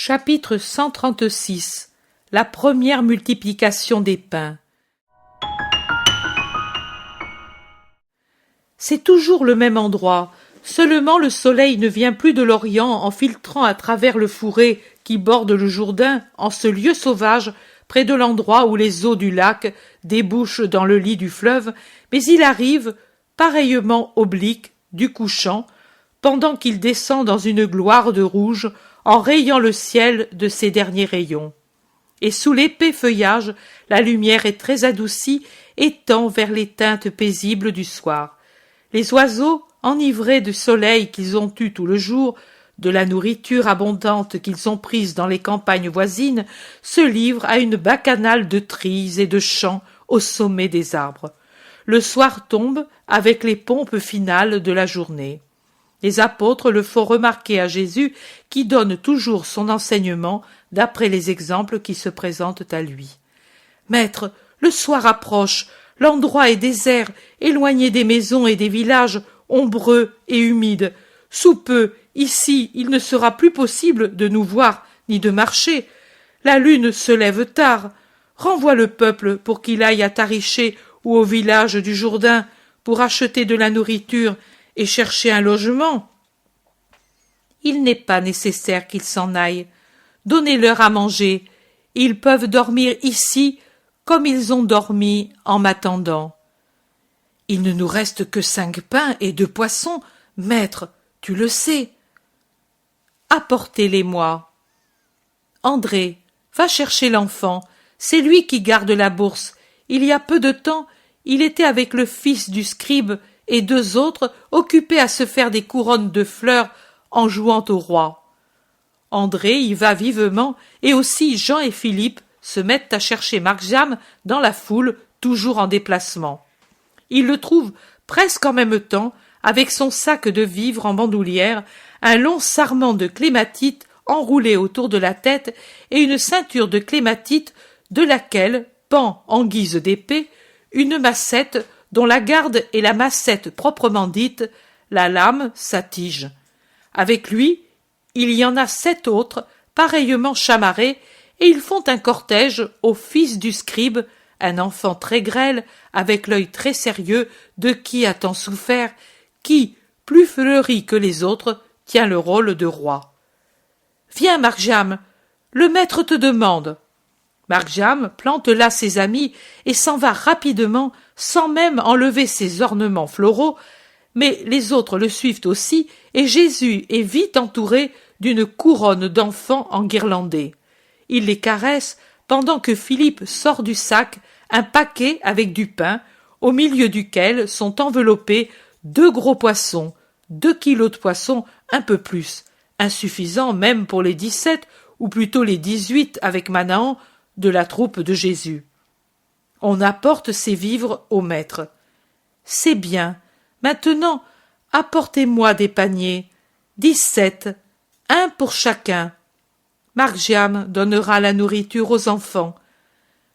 Chapitre 136. La première multiplication des pains. C'est toujours le même endroit, seulement le soleil ne vient plus de l'Orient en filtrant à travers le fourré qui borde le Jourdain en ce lieu sauvage près de l'endroit où les eaux du lac débouchent dans le lit du fleuve, mais il arrive, pareillement oblique, du couchant, pendant qu'il descend dans une gloire de rouge en rayant le ciel de ses derniers rayons. Et sous l'épais feuillage, la lumière est très adoucie et tend vers les teintes paisibles du soir. Les oiseaux, enivrés du soleil qu'ils ont eu tout le jour, de la nourriture abondante qu'ils ont prise dans les campagnes voisines, se livrent à une bacchanale de trilles et de chants au sommet des arbres. Le soir tombe avec les pompes finales de la journée. Les apôtres le font remarquer à Jésus qui donne toujours son enseignement d'après les exemples qui se présentent à lui. « Maître, le soir approche, l'endroit est désert, éloigné des maisons et des villages, ombreux et humides. Sous peu, ici, il ne sera plus possible de nous voir ni de marcher. La lune se lève tard. Renvoie le peuple pour qu'il aille à Tariché ou au village du Jourdain pour acheter de la nourriture et chercher un logement. Il n'est pas nécessaire qu'ils s'en aillent. Donnez-leur à manger. Ils peuvent dormir ici comme ils ont dormi en m'attendant. Il ne nous reste que 5 pains et 2 poissons, maître, tu le sais. Apportez-les-moi. André, va chercher l'enfant. C'est lui qui garde la bourse. Il y a peu de temps, il était avec le fils du scribe et 2 autres occupés à se faire des couronnes de fleurs en jouant au roi. André y va vivement, et aussi Jean et Philippe se mettent à chercher Marc-Jam dans la foule, toujours en déplacement. Ils le trouvent presque en même temps, avec son sac de vivres en bandoulière, un long sarment de clématite enroulé autour de la tête et une ceinture de clématite de laquelle pend en guise d'épée une massette dont la garde est la massette proprement dite, la lame, sa tige. Avec lui, il y en a 7 autres, pareillement chamarrés, et ils font un cortège au fils du scribe, un enfant très grêle, avec l'œil très sérieux, de qui a tant souffert, qui, plus fleuri que les autres, tient le rôle de roi. « Viens, Marc-Jam, le maître te demande. » Marc-Jam plante là ses amis et s'en va rapidement, sans même enlever ses ornements floraux, mais les autres le suivent aussi, et Jésus est vite entouré d'une couronne d'enfants enguirlandés. Il les caresse, pendant que Philippe sort du sac un paquet avec du pain, au milieu duquel sont enveloppés 2 gros poissons, 2 kilos de poissons, un peu plus, insuffisant même pour les 17, ou plutôt les 18 avec Manahan, de la troupe de Jésus. On apporte ces vivres au maître. C'est bien. Maintenant, apportez-moi des paniers. 17, 1 pour chacun. Marc-Jam donnera la nourriture aux enfants.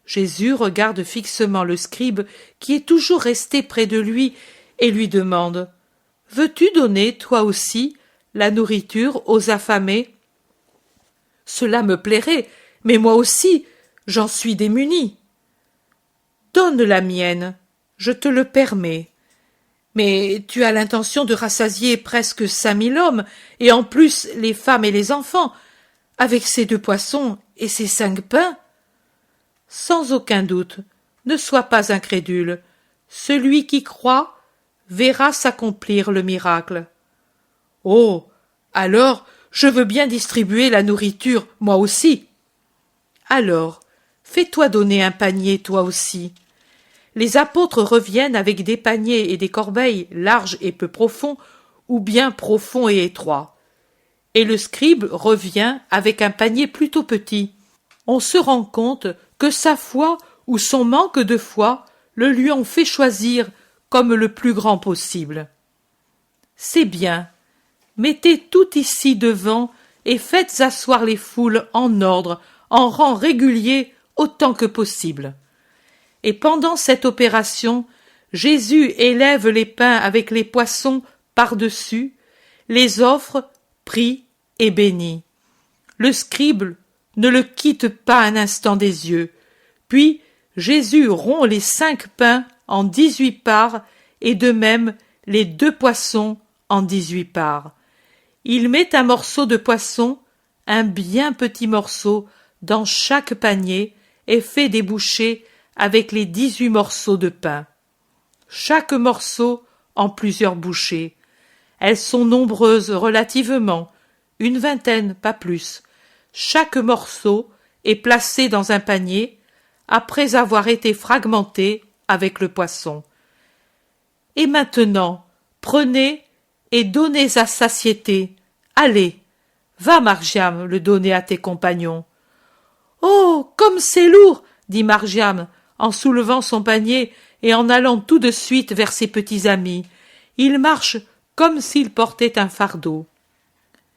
Jésus regarde fixement le scribe qui est toujours resté près de lui et lui demande « Veux-tu donner, toi aussi, la nourriture aux affamés ?»« Cela me plairait, mais moi aussi, j'en suis démuni. »« Donne la mienne, je te le permets. Mais tu as l'intention de rassasier presque 5000 hommes, et en plus les femmes et les enfants, avec ces 2 poissons et ces 5 pains. Sans aucun doute, ne sois pas incrédule. Celui qui croit verra s'accomplir le miracle. Oh, alors, je veux bien distribuer la nourriture, moi aussi. Alors, fais-toi donner un panier, toi aussi. Les apôtres reviennent avec des paniers et des corbeilles larges et peu profonds, ou bien profonds et étroits. Et le scribe revient avec un panier plutôt petit. On se rend compte que sa foi ou son manque de foi le lui ont fait choisir comme le plus grand possible. C'est bien. Mettez tout ici devant et faites asseoir les foules en ordre, en rang régulier autant que possible. Et pendant cette opération, Jésus élève les pains avec les poissons par-dessus, les offre, prie et bénit. Le scribe ne le quitte pas un instant des yeux. Puis Jésus rompt les 5 pains en 18 parts, et de même les 2 poissons en 18 parts. Il met un morceau de poisson, un bien petit morceau, dans chaque panier, et fait des bouchées avec les 18 morceaux de pain. Chaque morceau en plusieurs bouchées. Elles sont nombreuses relativement, une vingtaine, pas plus. Chaque morceau est placé dans un panier, après avoir été fragmenté avec le poisson. Et maintenant, prenez et donnez à satiété. Allez, va, Margiam, le donner à tes compagnons. Oh, comme c'est lourd, dit Margiam, en soulevant son panier et en allant tout de suite vers ses petits amis. Il marche comme s'il portait un fardeau.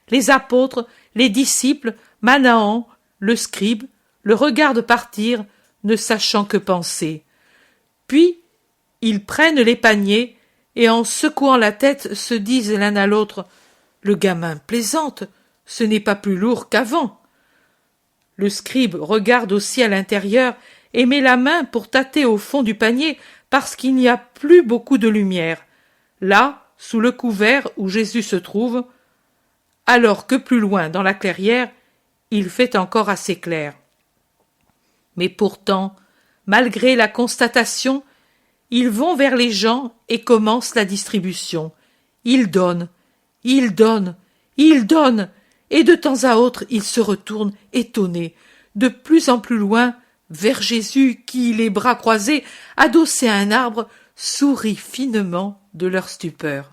Les apôtres, les disciples, Manahan, le scribe, le regardent partir, ne sachant que penser. Puis, ils prennent les paniers et, en secouant la tête, se disent l'un à l'autre « Le gamin plaisante, ce n'est pas plus lourd qu'avant. » Le scribe regarde aussi à l'intérieur et met la main pour tâter au fond du panier parce qu'il n'y a plus beaucoup de lumière. Là, sous le couvert où Jésus se trouve, alors que plus loin, dans la clairière, il fait encore assez clair. Mais pourtant, malgré la constatation, ils vont vers les gens et commencent la distribution. Ils donnent, ils donnent, ils donnent, et de temps à autre ils se retournent étonnés, de plus en plus loin, vers Jésus qui, les bras croisés, adossé à un arbre, sourit finement de leur stupeur.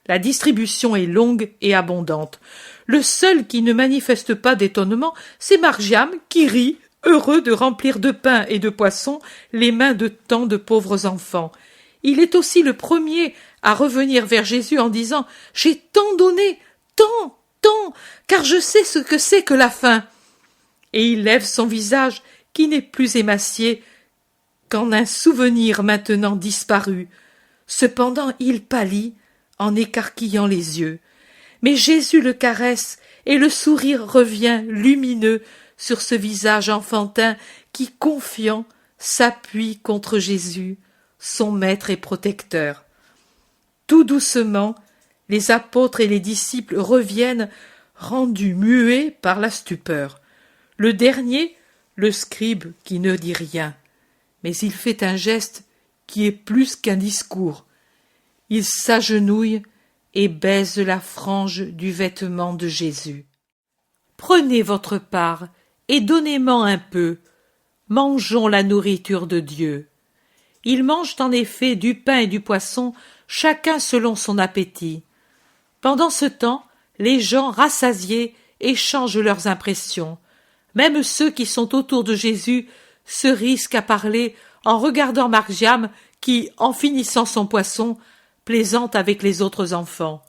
La distribution est longue et abondante. Le seul qui ne manifeste pas d'étonnement, c'est Margiam qui rit, heureux de remplir de pain et de poissons les mains de tant de pauvres enfants. Il est aussi le premier à revenir vers Jésus en disant « J'ai tant donné, tant, car je sais ce que c'est que la faim. » Et il lève son visage qui n'est plus émacié qu'en un souvenir maintenant disparu. Cependant il pâlit en écarquillant les yeux. Mais Jésus le caresse et le sourire revient lumineux sur ce visage enfantin qui, confiant, s'appuie contre Jésus, son maître et protecteur. Tout doucement, les apôtres et les disciples reviennent, rendus muets par la stupeur. Le dernier, le scribe, qui ne dit rien, mais il fait un geste qui est plus qu'un discours. Il s'agenouille et baise la frange du vêtement de Jésus. « Prenez votre part et donnez-m'en un peu. Mangeons la nourriture de Dieu. » Ils mangent en effet du pain et du poisson, chacun selon son appétit. Pendant ce temps, les gens rassasiés échangent leurs impressions. Même ceux qui sont autour de Jésus se risquent à parler en regardant Margiam qui, en finissant son poisson, plaisante avec les autres enfants.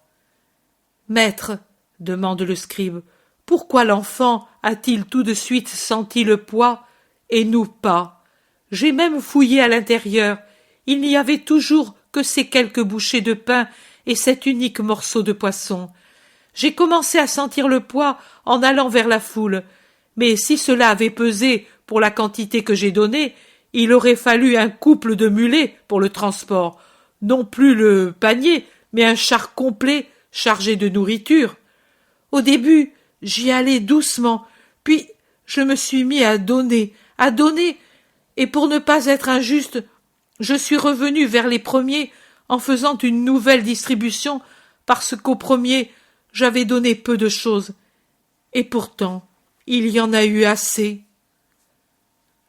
« Maître, demande le scribe, pourquoi l'enfant a-t-il tout de suite senti le poids et nous pas? J'ai même fouillé à l'intérieur. Il n'y avait toujours que ces quelques bouchées de pain et cet unique morceau de poisson. J'ai commencé à sentir le poids en allant vers la foule, mais si cela avait pesé pour la quantité que j'ai donnée, il aurait fallu un couple de mulets pour le transport, non plus le panier, mais un char complet chargé de nourriture. Au début, j'y allais doucement, puis je me suis mis à donner, et pour ne pas être injuste, je suis revenu vers les premiers en faisant une nouvelle distribution parce qu'aux premiers, j'avais donné peu de choses. Et pourtant, il y en a eu assez.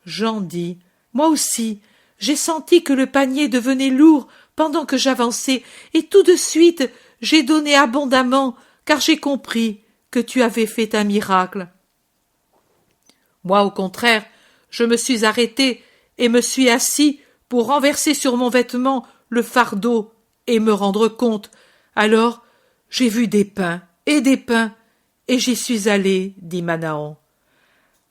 Jean dit, moi aussi, j'ai senti que le panier devenait lourd pendant que j'avançais, et tout de suite, j'ai donné abondamment, car j'ai compris que tu avais fait un miracle. Moi, au contraire, je me suis arrêté et me suis assis pour renverser sur mon vêtement le fardeau et me rendre compte. Alors, j'ai vu des pains, et j'y suis allé, dit Manahan.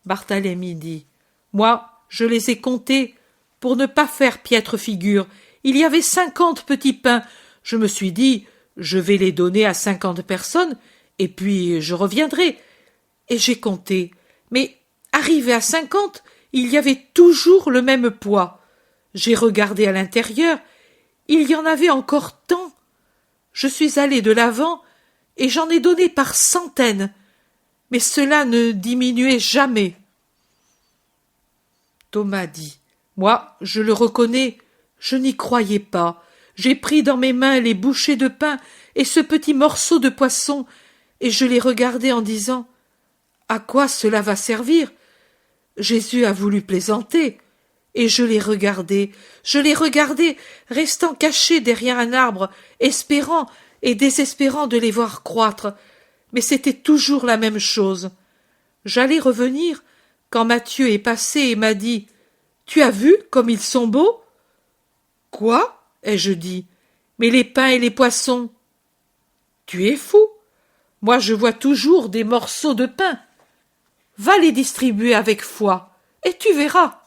Barthélemy dit, moi, je les ai comptés pour ne pas faire piètre figure. Il y avait 50 petits pains. Je me suis dit, je vais les donner à 50 personnes, et puis je reviendrai. et j'ai compté. Mais, arrivé à 50, il y avait toujours le même poids. J'ai regardé à l'intérieur, il y en avait encore tant. Je suis allé de l'avant, et j'en ai donné par centaines, mais cela ne diminuait jamais. Thomas dit: Moi, je le reconnais, je n'y croyais pas. J'ai pris dans mes mains les bouchées de pain et ce petit morceau de poisson, et je les regardais en disant: À quoi cela va servir? Jésus a voulu plaisanter, et je les regardais, restant caché derrière un arbre, espérant et désespérant de les voir croître, mais c'était toujours la même chose. J'allais revenir, quand Matthieu est passé et m'a dit: Tu as vu comme ils sont beaux? Quoi? Ai-je dit. Mais les pains et les poissons? Tu es fou. Moi je vois toujours des morceaux de pain. Va les distribuer avec foi, et tu verras.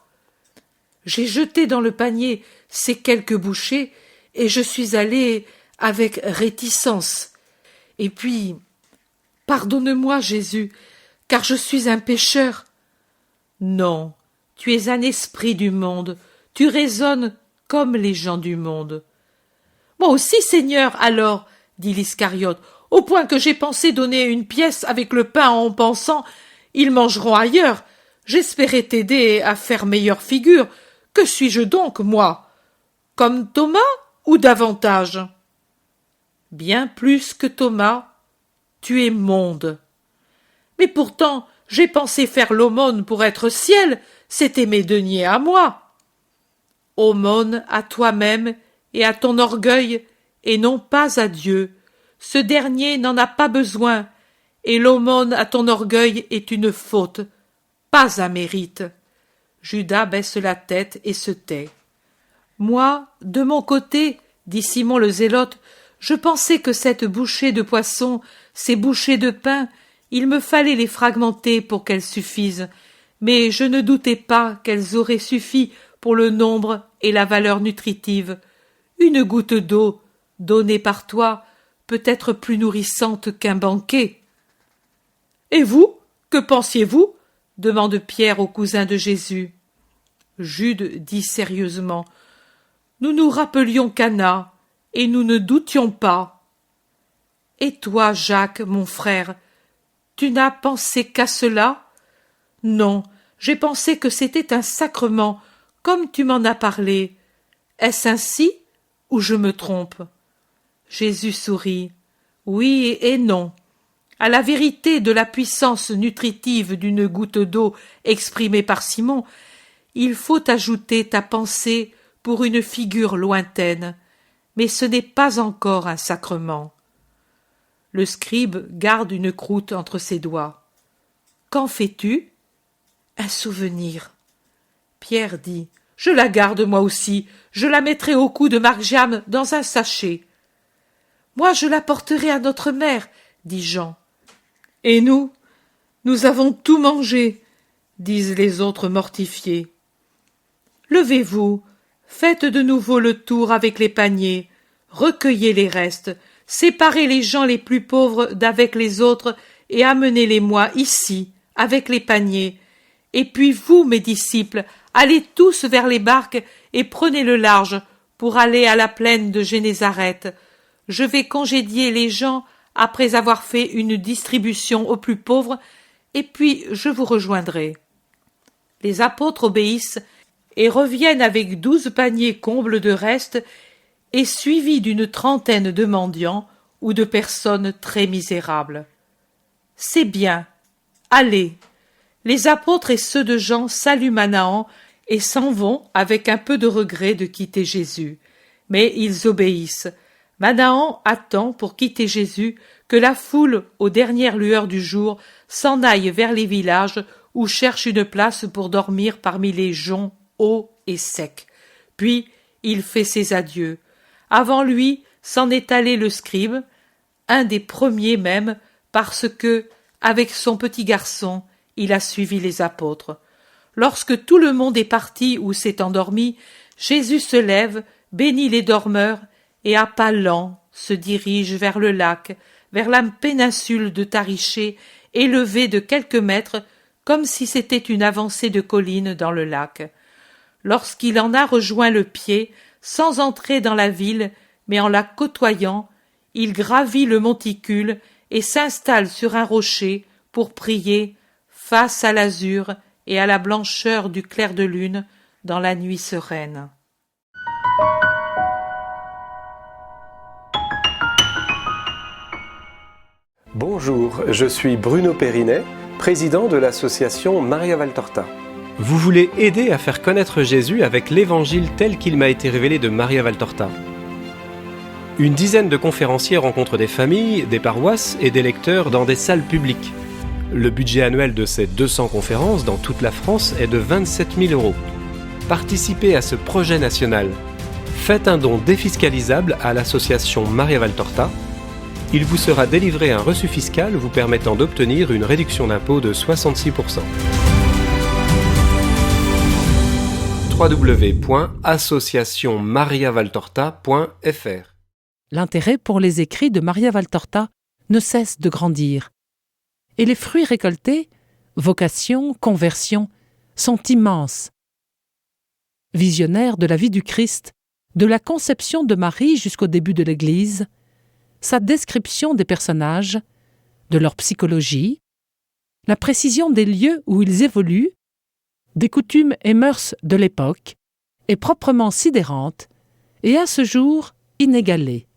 J'ai jeté dans le panier ces quelques bouchées, et je suis allé avec réticence. Et puis, pardonne-moi, Jésus, car je suis un pécheur. Non, tu es un esprit du monde, tu raisonnes comme les gens du monde. Moi aussi, Seigneur, alors, dit l'Iscariote, au point que j'ai pensé donner une pièce avec le pain en pensant: ils mangeront ailleurs. J'espérais t'aider à faire meilleure figure. Que suis-je donc, moi? Comme Thomas ou davantage? Bien plus que Thomas, tu es monde. Mais pourtant, j'ai pensé faire l'aumône pour être ciel, c'était mes deniers à moi. Aumône à toi-même et à ton orgueil, et non pas à Dieu. Ce dernier n'en a pas besoin, et l'aumône à ton orgueil est une faute, pas un mérite. Judas baisse la tête et se tait. Moi, de mon côté, dit Simon le Zélote, je pensais que cette bouchée de poisson, ces bouchées de pain, il me fallait les fragmenter pour qu'elles suffisent, mais je ne doutais pas qu'elles auraient suffi pour le nombre et la valeur nutritive. Une goutte d'eau, donnée par toi, peut être plus nourrissante qu'un banquet. Et vous, que pensiez-vous? Demande Pierre au cousin de Jésus. Jude dit sérieusement: Nous nous rappelions Cana, et nous ne doutions pas. Et toi, Jacques, mon frère, tu n'as pensé qu'à cela? Non, j'ai pensé que c'était un sacrement, comme tu m'en as parlé. Est-ce ainsi, ou je me trompe? Jésus sourit. Oui et non. À la vérité de la puissance nutritive d'une goutte d'eau exprimée par Simon, il faut ajouter ta pensée pour une figure lointaine, mais ce n'est pas encore un sacrement. Le scribe garde une croûte entre ses doigts. Qu'en fais-tu? Un souvenir. Pierre dit: Je la garde moi aussi, je la mettrai au cou de Marc-Jam dans un sachet. Moi je la porterai à notre mère, dit Jean. Et nous avons tout mangé, disent les autres mortifiés. Levez-vous, faites de nouveau le tour avec les paniers, recueillez les restes, séparez les gens les plus pauvres d'avec les autres et amenez-les-moi ici, avec les paniers. Et puis vous, mes disciples, allez tous vers les barques et prenez le large pour aller à la plaine de Génézareth. Je vais congédier les gens après avoir fait une distribution aux plus pauvres, et puis je vous rejoindrai. Les apôtres obéissent et reviennent avec 12 paniers combles de restes et suivis d'une trentaine de mendiants ou de personnes très misérables. C'est bien. Allez. Les apôtres et ceux de Jean saluent Manahan et s'en vont avec un peu de regret de quitter Jésus. Mais ils obéissent. Manahan attend pour quitter Jésus que la foule, aux dernières lueurs du jour, s'en aille vers les villages ou cherche une place pour dormir parmi les joncs hauts et secs. Puis il fait ses adieux. Avant lui s'en est allé le scribe, un des premiers même, parce que, avec son petit garçon, il a suivi les apôtres. Lorsque tout le monde est parti ou s'est endormi, Jésus se lève, bénit les dormeurs, et à pas lents se dirige vers le lac, vers la péninsule de Tariché élevé de quelques mètres, comme si c'était une avancée de colline dans le lac. Lorsqu'il en a rejoint le pied, sans entrer dans la ville, mais en la côtoyant, il gravit le monticule et s'installe sur un rocher pour prier face à l'azur et à la blancheur du clair de lune dans la nuit sereine. Bonjour, je suis Bruno Périnet, président de l'association Maria Valtorta. Vous voulez aider à faire connaître Jésus avec l'évangile tel qu'il m'a été révélé de Maria Valtorta. Une dizaine de conférenciers rencontrent des familles, des paroisses et des lecteurs dans des salles publiques. Le budget annuel de ces 200 conférences dans toute la France est de 27 000 €. Participez à ce projet national. Faites un don défiscalisable à l'association Maria Valtorta. Il vous sera délivré un reçu fiscal vous permettant d'obtenir une réduction d'impôt de 66%. www.associationmariavaltorta.fr. L'intérêt pour les écrits de Maria Valtorta ne cesse de grandir. Et les fruits récoltés, vocation, conversion, sont immenses. Visionnaire de la vie du Christ, de la conception de Marie jusqu'au début de l'Église, sa description des personnages, de leur psychologie, la précision des lieux où ils évoluent, des coutumes et mœurs de l'époque, est proprement sidérante et à ce jour inégalée.